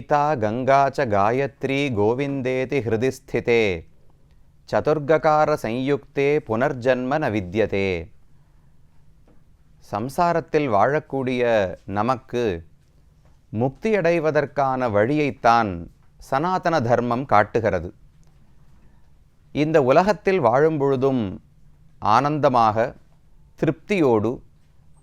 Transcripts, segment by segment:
கீதா கங்கா ச காயத்ரி கோவிந்தேதி ஹிருதி ஸ்திதே சதுர்ககார சயுக்தே புனர்ஜன்ம ந வித்யதே. சம்சாரத்தில் வாழக்கூடிய நமக்கு முக்தியடைவதற்கான வழியைத்தான் சனாதன தர்மம் காட்டுகிறது. இந்த உலகத்தில் வாழும் பொழுதும் ஆனந்தமாக திருப்தியோடு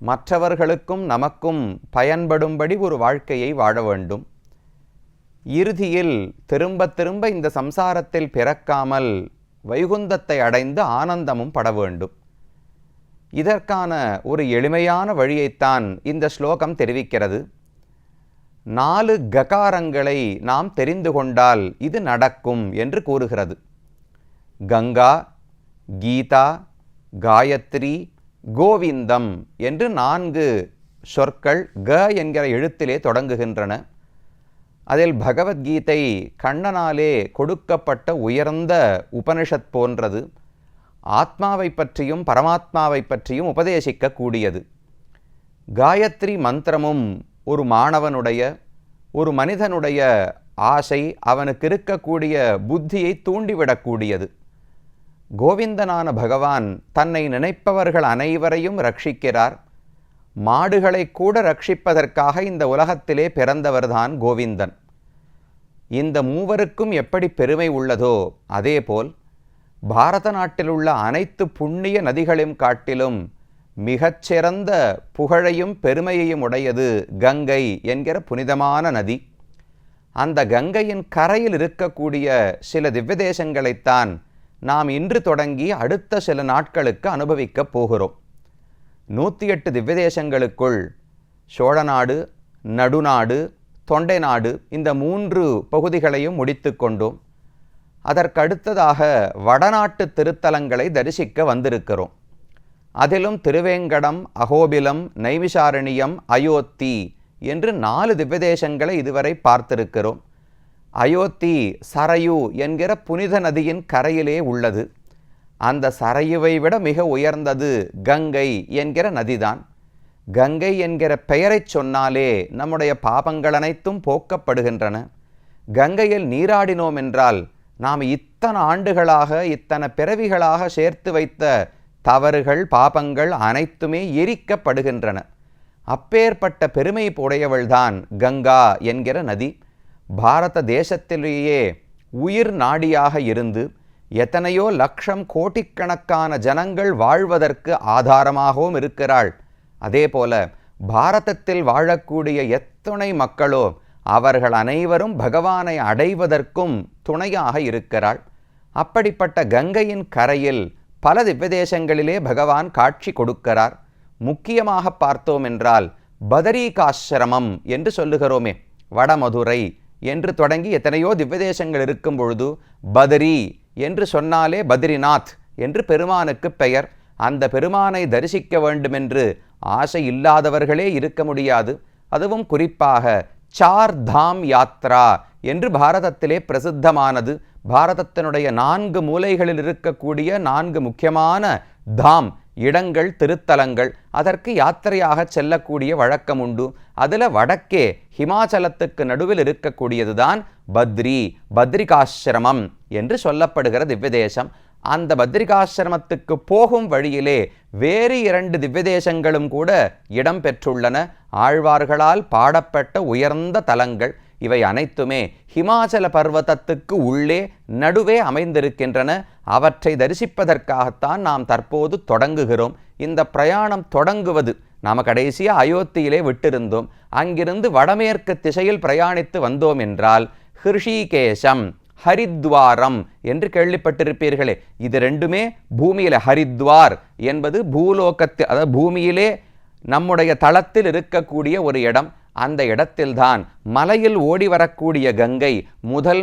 மற்றவர்களுக்கும் நமக்கும் பயன்படும்படி ஒரு வாழ்க்கையை வாழ வேண்டும். இறுதியில் திரும்ப திரும்ப இந்த சம்சாரத்தில் பிறக்காமல் வைகுந்தத்தை அடைந்து ஆனந்தமும் பட வேண்டும். இதற்கான ஒரு எளிமையான வழியைத்தான் இந்த ஸ்லோகம் தெரிவிக்கிறது. 4 ககாரங்களை நாம் தெரிந்து கொண்டால் இது நடக்கும் என்று கூறுகிறது. கங்கா, கீதா, காயத்ரி, கோவிந்தம் என்று 4 சொற்கள் க என்கிற எழுத்திலே தொடங்குகின்றன. அதில் பகவத்கீதை கண்ணனாலே கொடுக்கப்பட்ட உயர்ந்த உபனிஷத் போன்றது. ஆத்மாவை பற்றியும் பரமாத்மாவை பற்றியும் உபதேசிக்கக்கூடியது. காயத்ரி மந்திரமும் ஒரு மாணவனுடைய ஒரு மனிதனுடைய ஆசை அவனுக்கு இருக்கக்கூடிய புத்தியை தூண்டிவிடக்கூடியது. கோவிந்தனான பகவான் தன்னை நினைப்பவர்கள் அனைவரையும் ரட்சிக்கிறார். மாடுகளை கூட ரட்சிப்பதற்காக இந்த உலகத்திலே பிறந்தவர்தான் கோவிந்தன். இந்த மூவருக்கும் எப்படி பெருமை உள்ளதோ அதேபோல் பாரத நாட்டில் உள்ள அனைத்து புண்ணிய நதிகளையும் காட்டிலும் மிகச்சிறந்த புகழையும் பெருமையையும் உடையது கங்கை என்கிற புனிதமான நதி. அந்த கங்கையின் கரையில் இருக்கக்கூடிய சில திவ்யதேசங்களைத்தான் நாம் இன்று தொடங்கி அடுத்த சில நாட்களுக்கு அனுபவிக்கப் போகிறோம். 108 திவ்யதேசங்களுக்குள் சோழநாடு, நடுநாடு, தொண்டை நாடு இந்த 3 பகுதிகளையும் முடித்து கொண்டோம். அதற்கடுத்ததாக வடநாட்டு திருத்தலங்களை தரிசிக்க வந்திருக்கிறோம். அதிலும் திருவேங்கடம், அகோபிலம், நைமிஷாரண்யம், அயோத்தி என்று 4 திவ்யதேசங்களை இதுவரை பார்த்திருக்கிறோம். அயோத்தி சரயு என்கிற புனித நதியின் கரையிலே உள்ளது. அந்த சரயுவை விட மிக உயர்ந்தது கங்கை என்கிற நதிதான். கங்கை என்கிற பெயரை சொன்னாலே நம்முடைய பாபங்கள் அனைத்தும் போக்கப்படுகின்றன. கங்கையில் நீராடினோம் என்றால் நாம் இத்தனை ஆண்டுகளாக இத்தனை பிறவிகளாக சேர்த்து வைத்த தவறுகள் பாபங்கள் அனைத்துமே எரிக்கப்படுகின்றன. அப்பேற்பட்ட பெருமை உடையவள்தான் கங்கா என்கிற நதி. பாரத தேசத்திலேயே உயிர் நாடியாக இருந்து எத்தனையோ லட்சம் கோடிக்கணக்கான ஜனங்கள் வாழ்வதற்கு ஆதாரமாகவும் இருக்கிறாள். அதே போல பாரதத்தில் வாழக்கூடிய எத்தனை மக்களோ அவர்கள் அனைவரும் பகவானை அடைவதற்கும் துணையாக இருக்கிறாள். அப்படிப்பட்ட கங்கையின் கரையில் பல திவ்யதேசங்களிலே பகவான் காட்சி கொடுக்கிறார். முக்கியமாக பார்த்தோம் என்றால் பதரிகாசிரமம் என்று சொல்லுகிறோமே, வடமதுரை என்று தொடங்கி எத்தனையோ திவ்யதேசங்கள் இருக்கும் பொழுது பதரி என்று சொன்னாலே பத்ரிநாத் என்று பெருமானுக்கு பெயர். அந்த பெருமானை தரிசிக்க வேண்டுமென்று ஆசை இல்லாதவர்களே இருக்க முடியாது. அதுவும் குறிப்பாக 4 தாம் யாத்ரா என்று பாரதத்திலே பிரசித்தமானது. பாரதத்தினுடைய 4 மூலைகளில் இருக்கக்கூடிய 4 முக்கியமான தாம் இடங்கள், திருத்தலங்கள், அதற்கு யாத்திரையாக செல்லக்கூடிய வழக்கம் உண்டு. அதில் வடக்கே ஹிமாச்சலத்துக்கு நடுவில் இருக்கக்கூடியதுதான் பத்ரிகாசிரமம் என்று சொல்லப்படுகிற திவ்யதேசம். அந்த பத்ரிகாசிரமத்துக்கு போகும் வழியிலே வேறு 2 திவ்யதேசங்களும் கூட இடம் பெற்றுள்ளன. ஆழ்வார்களால் பாடப்பட்ட உயர்ந்த தலங்கள். இவை அனைத்துமே ஹிமாச்சல பர்வதத்துக்கு உள்ளே நடுவே அமைந்திருக்கின்றன. அவற்றை தரிசிப்பதற்காகத்தான் நாம் தற்போது தொடங்குகிறோம். இந்த பிரயாணம் தொடங்குவது நாம் கடைசியாக அயோத்தியிலே விட்டிருந்தோம். அங்கிருந்து வடமேற்கு திசையில் பிரயாணித்து வந்தோம் என்றால் ஹிருஷிகேசம், ஹரித்வாரம் என்று கேள்விப்பட்டிருப்பீர்களே. இது ரெண்டுமே பூமியில, ஹரித்வார் என்பது பூலோகத்தில், அதாவது பூமியிலே நம்முடைய தளத்தில் இருக்கக்கூடிய ஒரு இடம். அந்த இடத்தில்தான் மலையில் ஓடி வரக்கூடிய கங்கை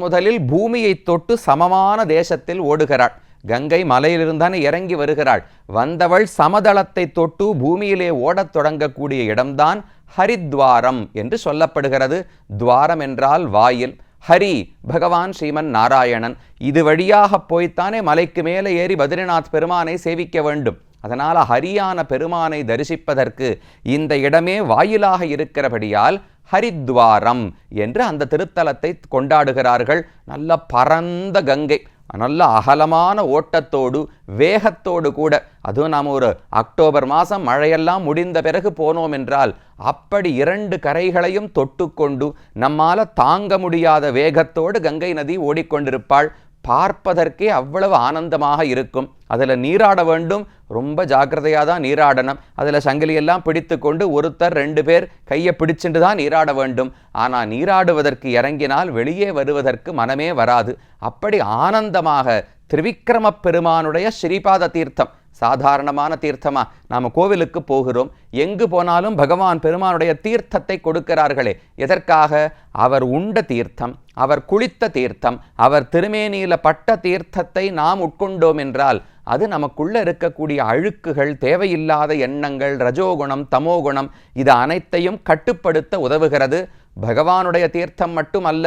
முதலில் பூமியை தொட்டு சமமான தேசத்தில் ஓடுகிறாள். கங்கை மலையிலிருந்தானே இறங்கி வருகிறாள். வந்தவள் சமதளத்தை தொட்டு பூமியிலே ஓடத் தொடங்கக்கூடிய இடம்தான் ஹரித்வாரம் என்று சொல்லப்படுகிறது. துவாரம் என்றால் வாயில். ஹரி பகவான் ஸ்ரீமன் நாராயணன். இது வழியாக போய்த்தானே மலைக்கு மேலே ஏறி பத்ரிநாத் பெருமானை சேவிக்க வேண்டும். அதனால் ஹரியான பெருமானை தரிசிப்பதற்கு இந்த இடமே வாயிலாக இருக்கிறபடியால் ஹரித்வாரம் என்று அந்த திருத்தலத்தை கொண்டாடுகிறார்கள். நல்ல பரந்த கங்கை, நல்ல அகலமான ஓட்டத்தோடு வேகத்தோடு கூட. அதுவும் நாம் ஒரு அக்டோபர் மாதம் மழையெல்லாம் முடிந்த பிறகு போனோம் என்றால் அப்படி 2 கரைகளையும் தொட்டுக்கொண்டு நம்மால் தாங்க முடியாத வேகத்தோடு கங்கை நதி ஓடிக்கொண்டிருப்பாள். பார்ப்பதற்கே அவ்வளவு ஆனந்தமாக இருக்கும். அதில் நீராட வேண்டும், ரொம்ப ஜாக்கிரதையாக தான் நீராடணும். அதில் சங்கிலியெல்லாம் பிடித்து கொண்டு ஒருத்தர் 2 பேர் கையை பிடிச்சிட்டு தான் நீராட வேண்டும். ஆனால் நீராடுவதற்கு இறங்கினால் வெளியே வருவதற்கு மனமே வராது. அப்படி ஆனந்தமாக திரிவிக்ரம பெருமானுடைய ஸ்ரீபாத தீர்த்தம் சாதாரணமான தீர்த்தமா? நாம் கோவிலுக்கு போகிறோம், எங்கு போனாலும் பகவான் பெருமானுடைய தீர்த்தத்தை கொடுக்கிறார்களே. எதற்காக? அவர் உண்ட தீர்த்தம், அவர் குளித்த தீர்த்தம், அவர் திருமேனியில பட்ட தீர்த்தத்தை நாம் உட்கொண்டோம் என்றால் அது நமக்குள்ள இருக்கக்கூடிய அழுக்குகள், தேவையில்லாத எண்ணங்கள், ரஜோகுணம், தமோகுணம், இது அனைத்தையும் கட்டுப்படுத்த உதவுகிறது. பகவானுடைய தீர்த்தம் மட்டுமல்ல,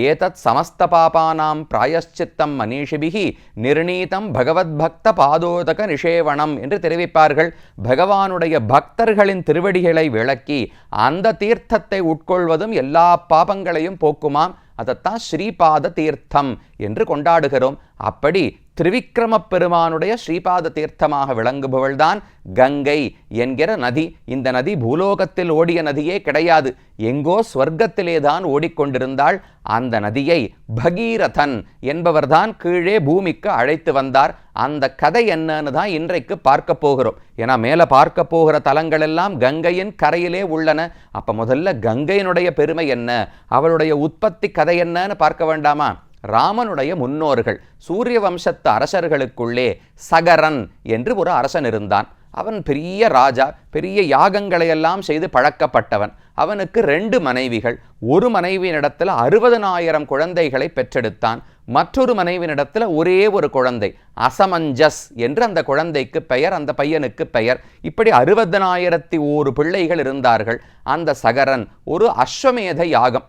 ஏதத் சமஸ்த பாபானாம் பிராயஷ்சித்தம் மனிஷிபிகி நிர்ணீதம் பகவத் பக்த பாதோதக நிஷேவனம் என்று தெரிவிப்பார்கள். பகவானுடைய பக்தர்களின் திருவடிகளை விளக்கி அந்த தீர்த்தத்தை உட்கொள்வதும் எல்லா பாபங்களையும் போக்குமாம். அதைத்தான் ஸ்ரீபாத தீர்த்தம் என்று கொண்டாடுகிறோம். அப்படி திரிவிக்ரம பெருமானுடைய ஸ்ரீபாத தீர்த்தமாக விளங்குபவள்தான் கங்கை என்கிற நதி. இந்த நதி பூலோகத்தில் ஓடிய நதியே கிடையாது, எங்கோ ஸ்வர்க்கத்திலே தான் ஓடிக்கொண்டிருந்தாள். அந்த நதியை பகீரதன் என்பவர்தான் கீழே பூமிக்கு அழைத்து வந்தார். அந்த கதை என்னன்னு தான் இன்றைக்கு பார்க்க போகிறோம். ஏன்னா மேலே பார்க்க போகிற தலங்கள் எல்லாம் கங்கையின் கரையிலே உள்ளன. அப்போ முதல்ல கங்கையினுடைய பெருமை என்ன, அவளுடைய உற்பத்தி கதை என்னன்னு பார்க்க வேண்டாமா? ராமனுடைய முன்னோர்கள் சூரிய வம்சத்து அரசர்களுக்குள்ளே சகரன் என்று ஒரு அரசன் இருந்தான். அவன் பெரிய ராஜா, பெரிய யாகங்களை எல்லாம் செய்து பழக்கப்பட்டவன். அவனுக்கு 2 மனைவிகள். ஒரு மனைவியினிடத்தில் 60,000 குழந்தைகளை பெற்றெடுத்தான். மற்றொரு மனைவியினிடத்தில் ஒரே ஒரு குழந்தை, அசமஞ்சஸ் என்று அந்த குழந்தைக்கு பெயர், அந்த பையனுக்கு பெயர். இப்படி 60,001 பிள்ளைகள் இருந்தார்கள். அந்த சகரன் ஒரு அஸ்வமேத யாகம்,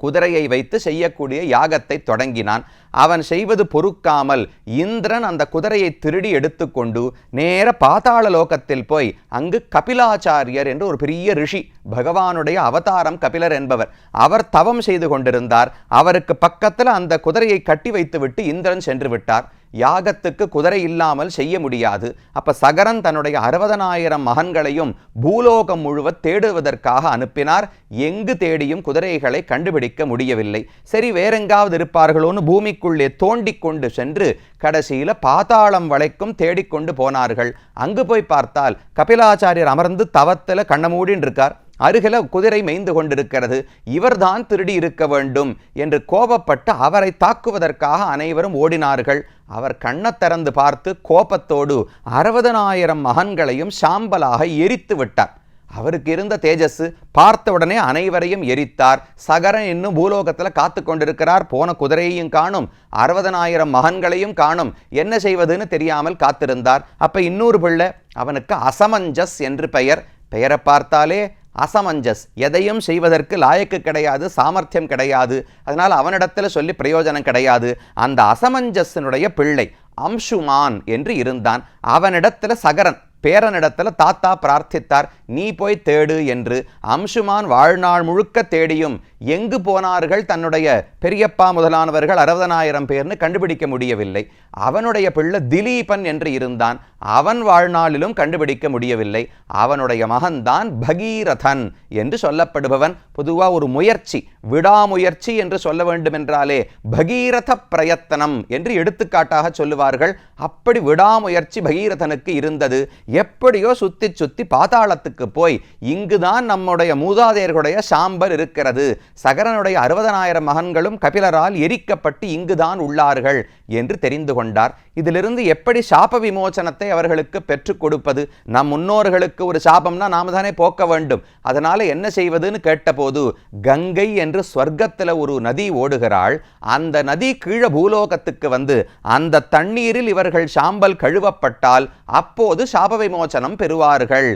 குதிரையை வைத்து செய்யக்கூடிய யாகத்தை தொடங்கினான். அவன் செய்வது பொறுக்காமல் இந்திரன் அந்த குதிரையை திருடி எடுத்துக்கொண்டு நேர பாதாள லோகத்தில் போய் அங்கு கபிலாச்சாரியர் என்று ஒரு பெரிய ரிஷி, பகவானுடைய அவதாரம் கபிலர் என்பவர், அவர் தவம் செய்து கொண்டிருந்தார். அவருக்கு பக்கத்தில் அந்த குதிரையை கட்டி வைத்துவிட்டு இந்திரன் சென்று விட்டார். யாகத்துக்கு குதிரை இல்லாமல் செய்ய முடியாது. அப்ப சகரன் தன்னுடைய 60,000 மகன்களையும் பூலோகம் முழுவதும் தேடுவதற்காக அனுப்பினார். எங்கு தேடியும் குதிரைகளை கண்டுபிடிக்க முடியவில்லை. சரி, வேறெங்காவது இருப்பார்களோன்னு பூமிக்குள்ளே தோண்டிக் கொண்டு சென்று கடைசியில பாதாளம் வளைக்கும் தேடிக்கொண்டு போனார்கள். அங்கு போய் பார்த்தால் கபிலாச்சாரியர் அமர்ந்து தவத்துல கண்ணமூடின் இருக்கார். அருகில குதிரை மேய்ந்து கொண்டிருக்கிறது. இவர்தான் திருடி இருக்க வேண்டும் என்று கோபப்பட்டு அவரை தாக்குவதற்காக அனைவரும் ஓடினார்கள். அவர் கண்ணை திறந்து பார்த்து கோபத்தோடு 60,000 மகன்களையும் சாம்பலாக எரித்து விட்டார். அவருக்கு இருந்த தேஜஸ் பார்த்த உடனே அனைவரையும் எரித்தார். சகரன் இன்னும் பூலோகத்தில் காத்து கொண்டிருக்கிறார். போன குதிரையையும் காணும், 60,000 மகன்களையும் காணும். என்ன செய்வதுன்னு தெரியாமல் காத்திருந்தார். அப்ப இன்னொரு பிள்ளை, அவனுக்கு அசமஞ்சஸ் என்று பெயர். பெயரை பார்த்தாலே அசமஞ்சஸ், எதையும் செய்வதற்கு லாயக்கு கிடையாது, சாமர்த்தியம் கிடையாது. அதனால் அவனிடத்தில் சொல்லி பிரயோஜனம் கிடையாது. அந்த அசமஞ்சஸினுடைய பிள்ளை அம்சுமான் என்று இருந்தான். அவனிடத்தில் சகரன் பேரனிடத்துல தாத்தா பிரார்த்தித்தார், நீ போய் தேடு என்று. அம்சுமான் வாழ்நாள் முழுக்க தேடியும் எங்கு போனார்கள் தன்னுடைய பெரியப்பா முதலானவர்கள் 60,000 பேர்னு கண்டுபிடிக்க முடியவில்லை. அவனுடைய பிள்ளை திலீபன் என்று இருந்தான். அவன் வாழ்நாளிலும் கண்டுபிடிக்க முடியவில்லை. அவனுடைய மகன்தான் பகீரதன் என்று சொல்லப்படுபவன். பொதுவாக ஒரு முயற்சி, விடாமுயற்சி என்று சொல்ல வேண்டுமென்றாலே பகீரத பிரயத்தனம் என்று எடுத்துக்காட்டாக சொல்லுவார்கள். அப்படி விடாமுயற்சி பகீரதனுக்கு இருந்தது. எப்படியோ சுத்தி சுத்தி பாதாளத்துக்கு போய் இங்குதான் நம்முடைய மூதாதையர்களுடைய சாம்பல் இருக்கிறது, சகரனுடைய 60,000 மகன்களும் கபிலரால் எரிக்கப்பட்டு இங்குதான் உள்ளார்கள் என்று தெரிந்து கொண்டார். இதிலிருந்து எப்படி சாப விமோசனத்தை அவர்களுக்கு பெற்றுக் கொடுப்பது? நம் முன்னோர்களுக்கு ஒரு சாபம்னா நாம தானே போக்க வேண்டும். அதனால என்ன செய்வதுன்னு கேட்டபோது, கங்கை என்று ஸ்வர்க்கத்தில் ஒரு நதி ஓடுகிறாள். அந்த நதி கீழே பூலோகத்துக்கு வந்து அந்த தண்ணீரில் இவர்கள் சாம்பல் கழுவப்பட்டால் அப்போது சாப விமோசனம் பெறுவார்கள்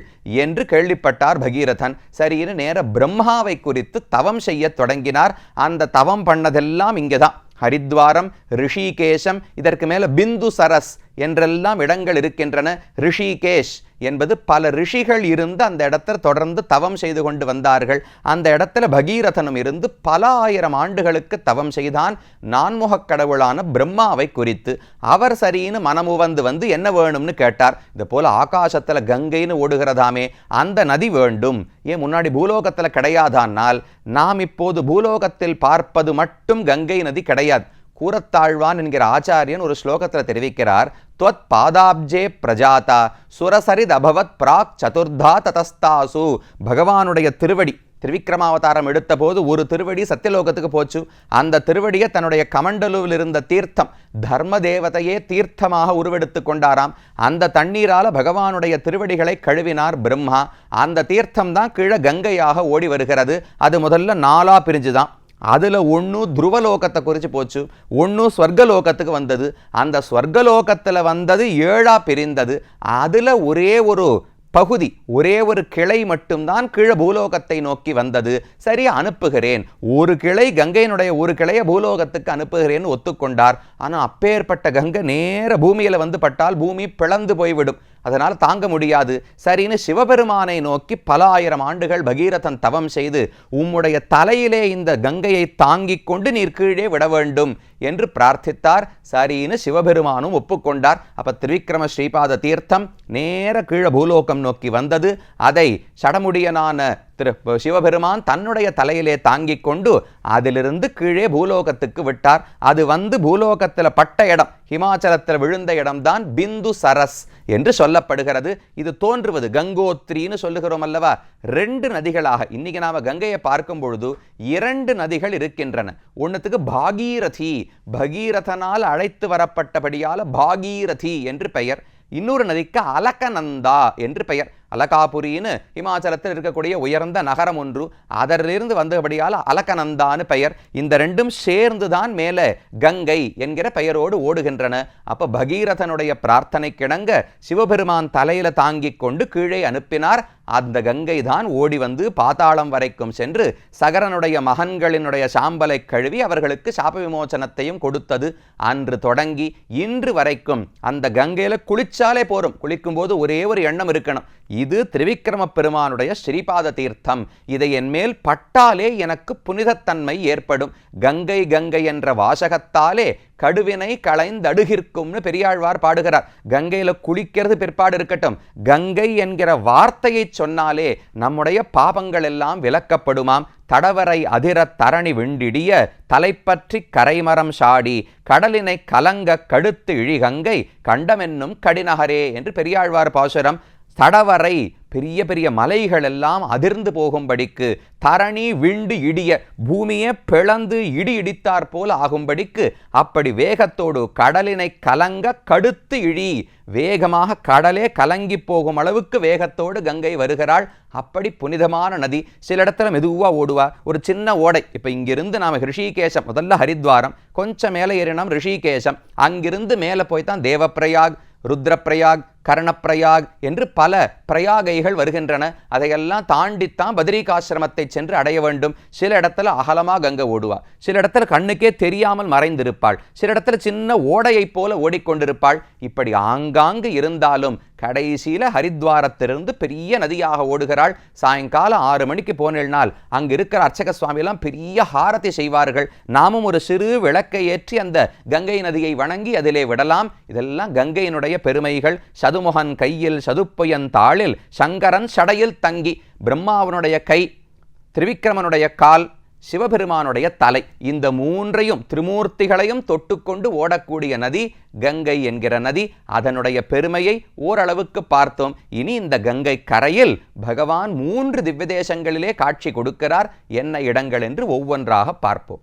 என்று கேள்விப்பட்டார் பகீரதன். சரின்னு நேர பிரம்மாவை குறித்து தவம் செய்ய தொடங்கினார். அந்த தவம் பண்ணதெல்லாம் இங்கேதான், ஹரித்வாரம், ரிஷிகேசம், இதற்கு மேல பிந்து சரஸ் என்றெல்லாம் இடங்கள் இருக்கின்றன. ரிஷிகேஷ் என்பது பல ரிஷிகள் இருந்து அந்த இடத்துல தொடர்ந்து தவம் செய்து கொண்டு வந்தார்கள். அந்த இடத்துல பகீரதனும் இருந்து பல ஆயிரம் ஆண்டுகளுக்கு தவம் செய்தான் நான்முகக் கடவுளான பிரம்மாவை குறித்து. அவர் சரின்னு மனமுவந்து வந்து என்ன வேணும்னு கேட்டார். இது போல ஆகாசத்துல கங்கைன்னு ஓடுகிறதாமே, அந்த நதி வேண்டும். ஏன் முன்னாடி பூலோகத்துல கிடையாதானால் நாம் இப்போது பூலோகத்தில் பார்ப்பது மட்டும் கங்கை நதி கிடையாது. கூரத்தாழ்வான் என்கிற ஆச்சாரியன் ஒரு ஸ்லோகத்தில் தெரிவிக்கிறார், துவத் பாதாப்ஜே பிரஜாதா சுரசரித் அபவத் பிராக் சதுர்தா ததஸ்தாசு. பகவானுடைய திருவடி திருவிக்ரமாவதாரம் எடுத்த போது ஒரு திருவடி சத்தியலோகத்துக்கு போச்சு. அந்த திருவடியை தன்னுடைய கமண்டலுவில் இருந்த தீர்த்தம் தர்ம தேவதையே தீர்த்தமாக உருவெடுத்து கொண்டாராம். அந்த தண்ணீரால பகவானுடைய திருவடிகளை கழுவினார் பிரம்மா. அந்த தீர்த்தம் தான் கீழே கங்கையாக ஓடி வருகிறது. அது முதல்ல 4ஆ பிரிஞ்சுதான். அதில் ஒன்று துருவலோகத்தை குறித்து போச்சு, ஒன்று ஸ்வர்கலோகத்துக்கு வந்தது. அந்த ஸ்வர்கலோகத்தில் வந்தது 7ஆ பிரிந்தது. அதில் ஒரே ஒரு பகுதி, ஒரே ஒரு கிளை மட்டும்தான் கீழே பூலோகத்தை நோக்கி வந்தது. சரி, அனுப்புகிறேன், ஒரு கிளை கங்கையினுடைய ஒரு கிளையை பூலோகத்துக்கு அனுப்புகிறேன்னு ஒத்துக்கொண்டார். ஆனால் அப்பேற்பட்ட கங்கை நேர பூமியில் வந்து பட்டால் பூமி பிளந்து போய்விடும், அதனால் தாங்க முடியாது. சரின்னு சிவபெருமானை நோக்கி பல ஆயிரம் ஆண்டுகள் பகீரதன் தவம் செய்து உம்முடைய தலையிலே இந்த கங்கையை தாங்கிக் கொண்டு நீர் கீழே விட வேண்டும் என்று பிரார்த்தித்தார். சரின்னு சிவபெருமானும் ஒப்புக்கொண்டார். அப்ப திரிவிக்ரம ஸ்ரீபாத தீர்த்தம் நேர கீழே பூலோகம் நோக்கி வந்தது. அதை சடமுடியனான சிவபெருமான் தன்னுடைய தலையிலே தாங்கிக் கொண்டு அதிலிருந்து கீழே பூலோகத்துக்கு விட்டார். அது வந்து பூலோகத்தில் பட்ட இடம், ஹிமாச்சலத்தில் விழுந்த இடம்தான் பிந்து சரஸ் என்று சொல்லப்படுகிறது. இது தோன்றுவது கங்கோத்ரின்னு சொல்லுகிறோம் அல்லவா, 2 நதிகளாக. இன்னைக்கு நாம கங்கையை பார்க்கும் பொழுது 2 நதிகள் இருக்கின்றன. ஒன்னுத்துக்கு பாகீரதி, பகீரதனால் அழைத்து வரப்பட்டபடியால பாகீரதி என்று பெயர். இன்னொரு நதிக்கு அலகநந்தா என்று பெயர். அலகாபுரின்னு இமாச்சலத்தில் இருக்கக்கூடிய உயர்ந்த நகரம் ஒன்று, அதரிலிருந்து வந்தபடியால் அலகநந்தான்னு பெயர். இந்த 2ம் சேர்ந்துதான் மேலே கங்கை என்கிற பெயரோடு ஓடுகின்றன. அப்ப பகீரதனுடைய பிரார்த்தனைக்கிணங்க சிவபெருமான் தலையில தாங்கிக் கொண்டு கீழே அனுப்பினார். அந்த கங்கை தான் ஓடி வந்து பாதாளம் வரைக்கும் சென்று சகரனுடைய மகன்களினுடைய சாம்பலை கழுவி அவர்களுக்கு சாப விமோசனத்தையும் கொடுத்தது. அன்று தொடங்கி இன்று வரைக்கும் அந்த கங்கையில குளிச்சாலே போரும். குளிக்கும் போது ஒரே ஒரு எண்ணம் இருக்கணும், இது திரிவிக்ரம பெருமானுடைய ஸ்ரீபாத தீர்த்தம், இதை என் மேல் பட்டாலே எனக்கு புனிதத்தன்மை ஏற்படும். கங்கை கங்கை என்ற வாசகத்தாலே கடுவினை களைந்தடுகிற்கும்னு பெரியாழ்வார் பாடுகிறார். கங்கையில குளிக்கிறது பிற்பாடு இருக்கட்டும், கங்கை என்கிற வார்த்தையை சொன்னாலே நம்முடைய பாபங்கள் எல்லாம் விலக்கப்படுமாம். தடவரை அதிர தரணி விண்டிடிய தலைப்பற்றி கரைமரம் சாடி கடலினை கலங்க கடுத்து இழிகங்கை கண்டமென்னும் கடிநகரே என்று பெரியாழ்வார் பாசுரம். தடவரை பெரிய பெரிய மலைகள் எல்லாம் அதிர்ந்து போகும்படிக்கு, தரணி விண்டு இடிய பூமியே பிளந்து இடி இடித்தாற் போல் ஆகும்படிக்கு, அப்படி வேகத்தோடு கடலினை கலங்க கடுத்து இழி, வேகமாக கடலே கலங்கி போகும் அளவுக்கு வேகத்தோடு கங்கை வருகிறாள். அப்படி புனிதமான நதி. சில இடத்துல மெதுவா ஓடுவா, ஒரு சின்ன ஓடை. இப்ப இங்கிருந்து நாம ரிஷிகேசம், முதல்ல ஹரித்வாரம், கொஞ்சம் மேலே ஏறினோம் ரிஷிகேசம், அங்கிருந்து மேலே போய்தான் தேவப்பிரயாக், ருத்ரப்பிரயாக், கர்ணப்பிரயாக் என்று பல பிரயாகைகள் வருகின்றன. அதையெல்லாம் தாண்டித்தான் பத்ரிகாசிரமத்தை சென்று அடைய வேண்டும். சில இடத்துல அகலமா கங்கை ஓடுவா, சில இடத்துல கண்ணுக்கே தெரியாமல் மறைந்திருப்பாள், சில இடத்துல சின்ன ஓடையை போல ஓடிக்கொண்டிருப்பாள். இப்படி ஆங்காங்கு இருந்தாலும் கடைசியில ஹரித்வாரத்திலிருந்து பெரிய நதியாக ஓடுகிறாள். சாயங்காலம் 6 மணிக்கு போனால் அங்கு இருக்கிற அர்ச்சக சுவாமியெல்லாம் பெரிய ஹாரதி செய்வார்கள். நாமும் ஒரு சிறு விளக்கை ஏற்றி அந்த கங்கை நதியை வணங்கி அதிலே விடலாம். இதெல்லாம் கங்கையினுடைய பெருமைகள். சதுமுகன் கையில் சதுப்பயன் தாளில் சங்கரன் சடையில் தங்கி, பிரம்மாவனுடைய கை, திரிவிக்ரமனுடைய கால், சிவபெருமானுடைய தலை, இந்த 3ஐயும் திரிமூர்த்திகளையும் தொட்டுக்கொண்டு ஓடக்கூடிய நதி கங்கை என்கிற நதி. அதனுடைய பெருமையை ஓரளவுக்கு பார்த்தோம். இனி இந்த கங்கை கரையில் பகவான் 3 திவ்ய தேசங்களிலே காட்சி கொடுக்கிறார். என்ன இடங்கள் என்று ஒவ்வொன்றாக பார்ப்போம்.